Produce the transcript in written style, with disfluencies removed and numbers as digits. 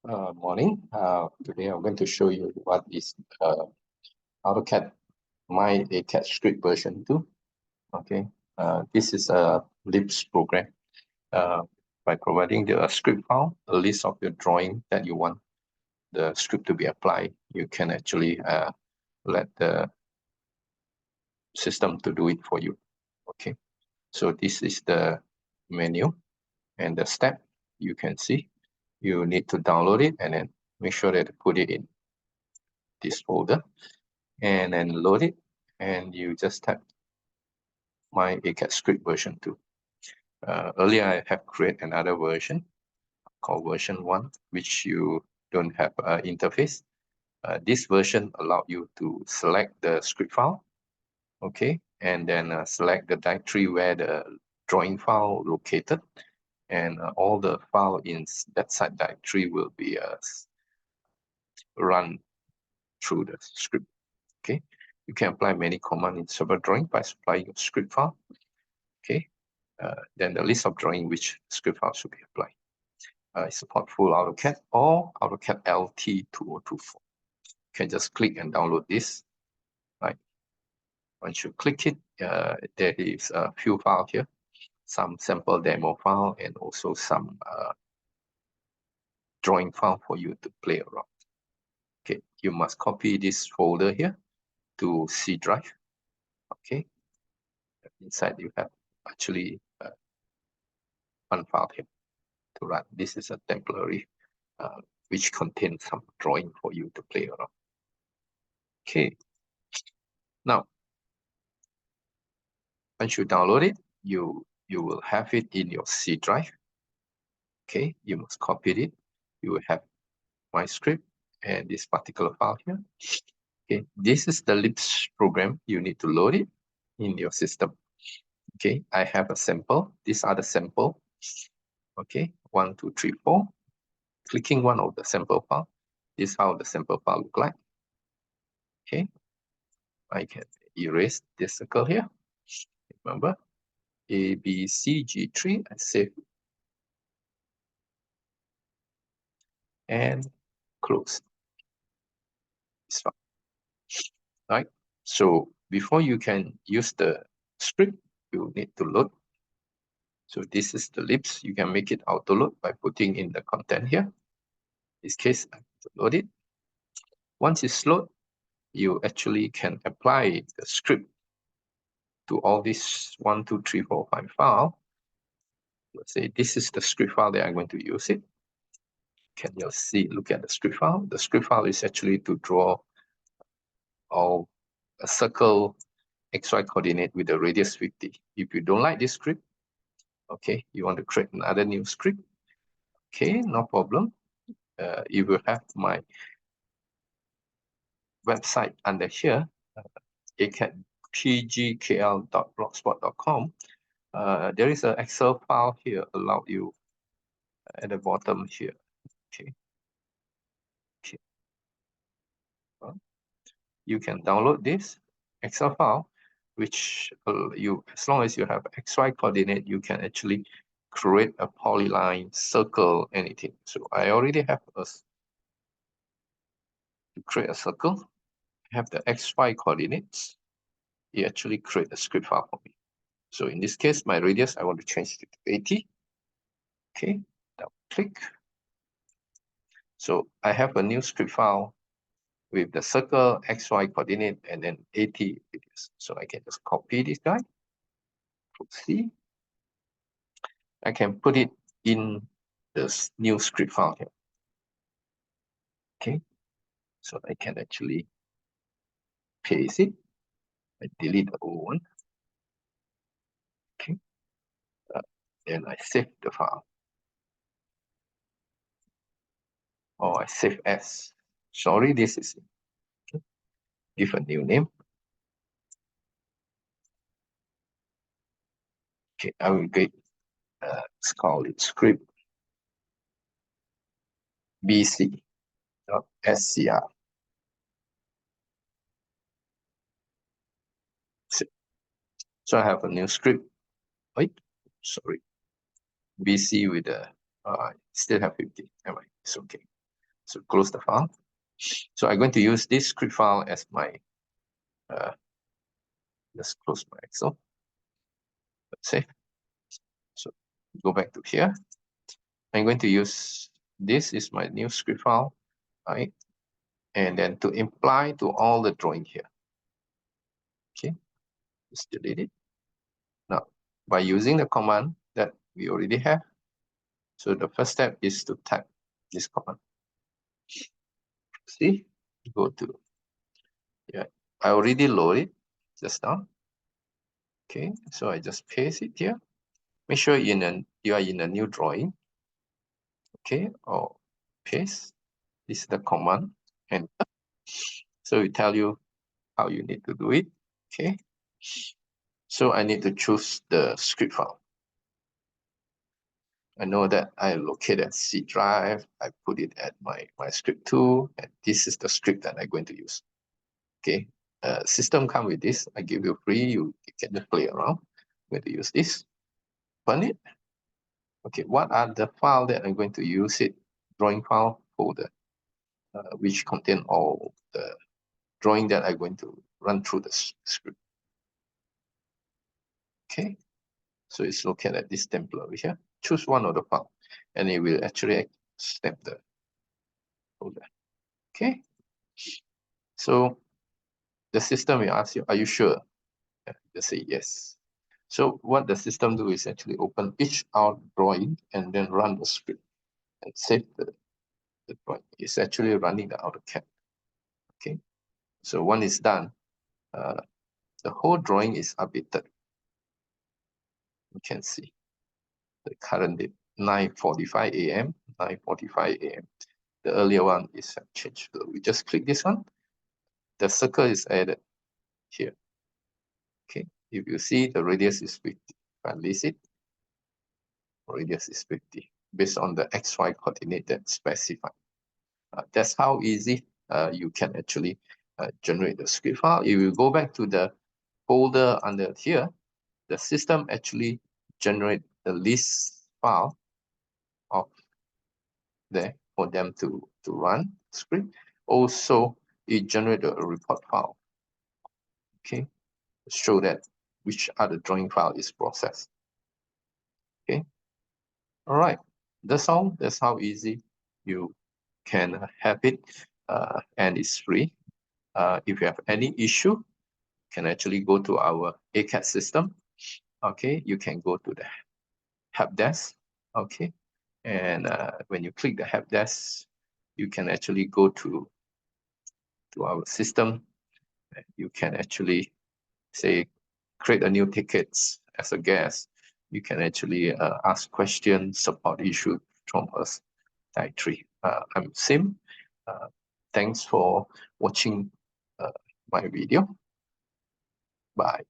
Morning. Today I'm going to show you what is AutoCAD MyAcadScript version 2. Okay, this is a LIPS program. By providing the script file, a list of your drawing that you want the script to be applied, you can actually let the system to do it for you. Okay, so this is the menu and the step. You can see you need to download it and then make sure that you put it in this folder and then load it, and you just type MyAcadScript version 2. Earlier I have created another version called version 1, which you don't have an interface. This version allows you to select the script file, okay, and then select the directory where the drawing file located, and all the file in that site directory will be run through the script. Okay, you can apply many commands in several drawing by supplying your script file. Okay, then the list of drawing which script file should be applied. Support full AutoCAD or AutoCAD LT2024. You can just click and download this. Right. Once you click it, there is a few files here, some sample demo file and also some drawing file for you to play around. Okay, you must copy this folder here to C drive. Okay, inside you have actually one file here to run. This is a temporary which contains some drawing for you to play around. Okay, now once you download it, you will have it in your C drive. Okay, you must copy it. You will have my script and this particular file here. Okay, this is the LIPS program. You need to load it in your system. Okay, I have a sample. These are the sample. Okay, 1, 2, 3, 4. Clicking one of the sample file. This is how the sample file look like. Okay, I can erase this circle here. Remember, A, B, C, G3. I save and close. It's fine. Right. So before you can use the script, you need to load. So this is the LIPS. You can make it auto load by putting in the content here. In this case, I load it. Once it's loaded, you actually can apply the script to all these 1, 2, 3, 4, 5 file. Let's say this is the script file that I'm going to use it. Can you see? Look at the script file. The script file is actually to draw all a circle XY coordinate with the radius 50. If you don't like this script, okay, you want to create another new script, okay, no problem. You will have my website under here, acadpgkl.blogspot.com. There is an Excel file here, allow you at the bottom here. Okay. Okay. Well, you can download this Excel file, which you, as long as you have XY coordinate, you can actually create a polyline, circle, anything. So I already have to create a circle. I have the XY coordinates. It actually create a script file for me. So in this case, my radius, I want to change it to 80. Okay, double click. So I have a new script file with the circle, XY coordinate, and then 80 radius. So I can just copy this guy. C. I can put it in this new script file here. Okay, so I can actually paste it. I delete the old one. Okay, then I save the file. Or I save as. Sorry, this is it. Okay. Give a new name. Okay, I will get let's call it script bc.scr. So I have a new script. Wait, sorry. BC with a still have 50. Anyway, it's okay. So close the file. So I'm going to use this script file as my, let's close my Excel. Let's save. So go back to here. I'm going to use, this is my new script file, right? And then to apply to all the drawing here. Okay, just delete it. Now, by using the command that we already have, so the first step is to type this command. See, go to, yeah, I already loaded just now. Okay, so I just paste it here. Make sure you are in a new drawing. Okay, or paste. This is the command, and so it tell you how you need to do it. Okay, so I need to choose the script file. I know that I locate at C drive. I put it at my script 2, and this is the script that I'm going to use. Okay, system come with this. I give you free. You can just play around. I'm going to use this. Open it. Okay, what are the file that I'm going to use it? Drawing file folder, which contain all the drawing that I'm going to run through the script. Okay, so it's located at this template over here. Choose one of the file, and it will actually stamp the folder. Okay, so the system will ask you, are you sure? Just say yes. So what the system do is actually open each out drawing and then run the script and save the drawing. It's actually running the AutoCAD. Okay, so when it's done, the whole drawing is updated. You can see the current date, 9:45 a.m., 9:45 a.m. The earlier one is changed. So we just click this one. The circle is added here. Okay, if you see the radius is 50. If I list it, radius is 50 based on the XY coordinate that's specified. That's how easy you can actually generate the script file. If you go back to the folder under here, the system actually generate the list file of there for them to run script. Also, it generate a report file. Okay, show that which other drawing file is processed. Okay, all right, that's all. That's how easy you can have it, and it's free. If you have any issue, you can actually go to our ACAD system. Okay, you can go to the help desk. Okay, and when you click the help desk, you can actually go to our system. You can actually say create a new tickets as a guest. You can actually ask questions, support issue from us directly. I'm Sim. Thanks for watching my video. Bye.